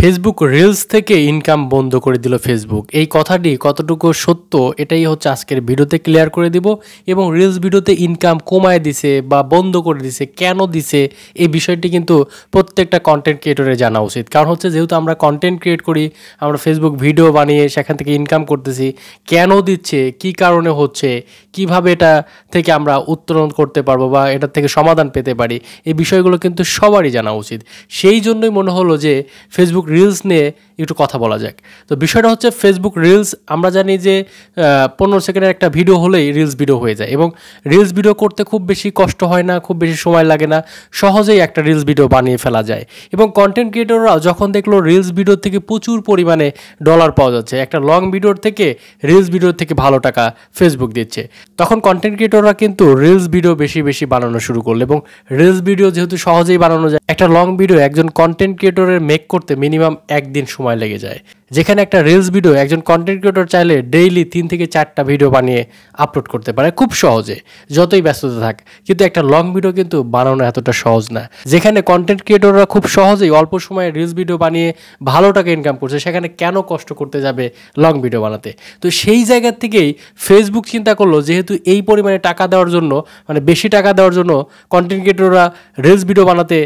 Facebook reels থেকে income বন্ধ করে দিল ফেসবুক। এই কথাটি কতটুকু সত্য এটাই হচ্ছে আজকের ভিডিওতে ক্লিয়ার করে দিব। এবং রিলস ভিডিওতে ইনকাম কমায় দিছে বা বন্ধ করে দিছে, কেন দিছে এই বিষয়টি কিন্তু প্রত্যেকটা কন্টেন্ট ক্রিয়েটরের জানা উচিত। কারণ হচ্ছে যেহেতু আমরা কন্টেন্ট ক্রিয়েট করি, আমরা ফেসবুক ভিডিও বানিয়ে সেখান থেকে ইনকাম করতেছি, কেন দিচ্ছে, কি কারণে হচ্ছে, কিভাবে এটা থেকে আমরা উত্তরণ করতে পারবো বা এটার থেকে সমাধান পেতে পারি, এই বিষয়গুলো কিন্তু সবারই জানা উচিত। সেই জন্যই মনে হলো যে ফেসবুক রিলস নিয়ে একটু কথা বলা যাক। তো বিষয়টা হচ্ছে ফেসবুক রিলস, আমরা জানি যে 15 সেকেন্ডের একটা ভিডিও হলেই রিলস ভিডিও হয়ে যায় এবং রিলস ভিডিও করতে খুব বেশি কষ্ট হয় না, খুব বেশি সময় লাগে না, সহজেই একটা রিলস ভিডিও বানিয়ে ফেলা যায়। এবং কন্টেন্ট ক্রিয়েটররা যখন দেখলো রিলস ভিডিও থেকে প্রচুর পরিমাণে ডলার পাওয়া যাচ্ছে, একটা লং ভিডিওর থেকে রিলস ভিডিওর থেকে ভালো টাকা ফেসবুক দিচ্ছে, তখন কন্টেন্ট ক্রিয়েটররা কিন্তু রিলস ভিডিও বেশি বেশি বানানো শুরু করলো। এবং রিলস ভিডিও যেহেতু সহজেই বানানো যায়, একটা লং ভিডিও একজন কন্টেন্ট ক্রিয়েটরের মেক করতে মিনিমাম একদিন সময় লেগে যায়, যেখানে একটা রিলস ভিডিও একজন কন্টেন্ট ক্রিয়েটর চাইলে ডেইলি 3 থেকে 4টা ভিডিও বানিয়ে আপলোড করতে পারে খুব সহজে, যতই ব্যস্ততা থাক। কিন্তু একটা লং ভিডিও কিন্তু বানানো এতটা সহজ না। যেখানে কন্টেন্ট ক্রিয়েটররা খুব সহজেই অল্প সময়ে রিলস ভিডিও বানিয়ে ভালো টাকা ইনকাম করছে, সেখানে কেন কষ্ট করতে যাবে লং ভিডিও বানাতে? তো সেই জায়গা থেকেই ফেসবুক চিন্তা করলো, যেহেতু এই পরিমাণে টাকা দেওয়ার জন্য, মানে বেশি টাকা দেওয়ার জন্য কন্টেন্ট ক্রিয়েটররা রিলস ভিডিও বানাতে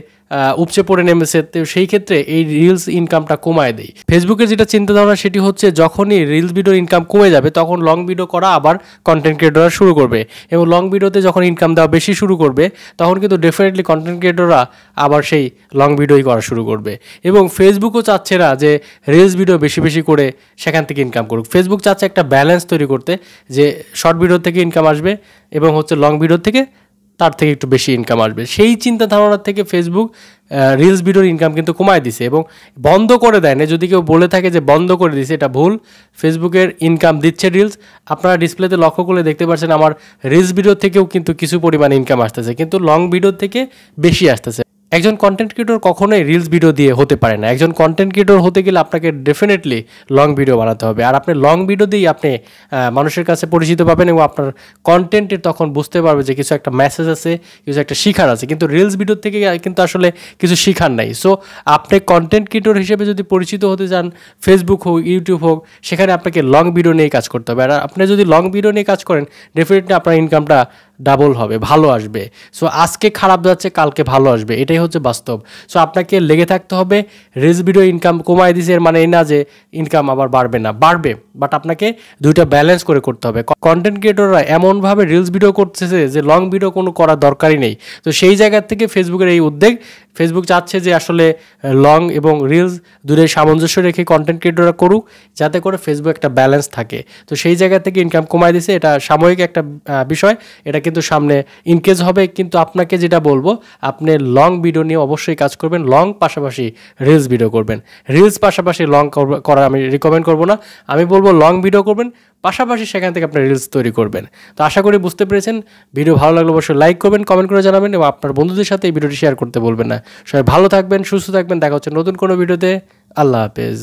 উপচে পড়ে নেমেছে, তো সেই ক্ষেত্রে এই রিলস ইনকামটা কমায় দেয়। ফেসবুকের যেটা চিন্তাধারণা সেটি হচ্ছে, যখনই রিলস ভিডিওর ইনকাম কমে যাবে তখন লং ভিডিও করা আবার কন্টেন্ট ক্রিয়েটররা শুরু করবে, এবং লং ভিডিওতে যখন ইনকাম দেওয়া বেশি শুরু করবে তখন কিন্তু ডেফিনেটলি কন্টেন্ট ক্রিয়েটররা আবার সেই লং ভিডিওই করা শুরু করবে। এবং ফেসবুকও চাচ্ছে না যে রিলস ভিডিও বেশি বেশি করে সেখান থেকে ইনকাম করুক। ফেসবুক চাচ্ছে একটা ব্যালেন্স তৈরি করতে, যে শর্ট ভিডিও থেকে ইনকাম আসবে এবং হচ্ছে লং ভিডিও থেকে তার থেকে একটু বেশি ইনকাম আসবে। সেই চিন্তা ধারণা থেকে ফেসবুক রিলস ভিডিওর ইনকাম কিন্তু কমায় দিছে এবং বন্ধ করে দেয় না। যদি কেউ বলে থাকে যে বন্ধ করে দিছে, এটা ভুল। ফেসবুকের ইনকাম দিচ্ছে রিলস। আপনারা ডিসপ্লেতে লক্ষ্য করলে দেখতে পাচ্ছেন আমার রিলস ভিডিও থেকেও কিন্তু কিছু পরিমাণ ইনকাম আসতেছে, কিন্তু লং ভিডিও থেকে বেশি আসতেছে। একজন কন্টেন্ট ক্রিয়েটর কখনোই রিলস ভিডিও দিয়ে হতে পারে না। একজন কন্টেন্ট ক্রিয়েটর হতে গেলে আপনাকে ডেফিনেটলি লং ভিডিও বানাতে হবে, আর আপনি লং ভিডিও দিয়েই আপনি মানুষের কাছে পরিচিত পাবেন এবং আপনার কন্টেন্টের তখন বুঝতে পারবে যে কিছু একটা মেসেজ আছে, কিছু একটা শিখার আছে। কিন্তু রিলস ভিডিও থেকে কিন্তু আসলে কিছু শিখার নাই। সো আপনি কন্টেন্ট ক্রিয়েটর হিসেবে যদি পরিচিত হতে চান, ফেসবুক হোক, ইউটিউব হোক, সেখানে আপনাকে লং ভিডিও নিয়ে কাজ করতে হবে। আর আপনি যদি লং ভিডিও নিয়ে কাজ করেন, ডেফিনেটলি আপনার ইনকামটা ডাবল হবে, ভালো আসবে। সো আজকে খারাপ যাচ্ছে, কালকে ভালো আসবে, এটাই হচ্ছে বাস্তব। সো আপনাকে লেগে থাকতে হবে। রিলস ভিডিও ইনকাম কমায় দিছে এর মানে এই না যে ইনকাম আবার বাড়বে না, বাড়বে, বাট আপনাকে দুইটা ব্যালেন্স করে করতে হবে। কন্টেন্ট ক্রিয়েটররা এমনভাবে রিলস ভিডিও করতেছে যে লং ভিডিও কোনো করার দরকারই নেই। তো সেই জায়গা থেকে ফেসবুকের এই উদ্যোগ, ফেসবুক চাচ্ছে যে আসলে লং এবং রিলস দুটোই সামঞ্জস্য রেখে কন্টেন্ট ক্রিয়েটররা করুক, যাতে করে ফেসবুক একটা ব্যালেন্স থাকে। তো সেই জায়গা থেকে ইনকাম কমায় দিছে, এটা সাময়িক একটা বিষয়, এটা কিন্তু সামনে ইনকেজ হবে। কিন্তু আপনাকে যেটা বলবো, আপনি লং ভিডিও নিয়ে অবশ্যই কাজ করবেন, লং পাশাপাশি রিলস ভিডিও করবেন। রিলস পাশাপাশি লং করা আমি রিকমেন্ড করবো না, আমি বলবো লং ভিডিও করবেন, পাশাপাশি সেখান থেকে আপনি রিলস তৈরি করবেন। তো আশা করি বুঝতে পেরেছেন। ভিডিও ভালো লাগলে অবশ্যই লাইক করবেন, কমেন্ট করে জানাবেন এবং আপনার বন্ধুদের সাথে এই ভিডিওটি শেয়ার করতে বলবেন না। সবাই ভালো থাকবেন, সুস্থ থাকবেন, দেখা হচ্ছে নতুন কোনো ভিডিওতে। আল্লাহ হাফেজ।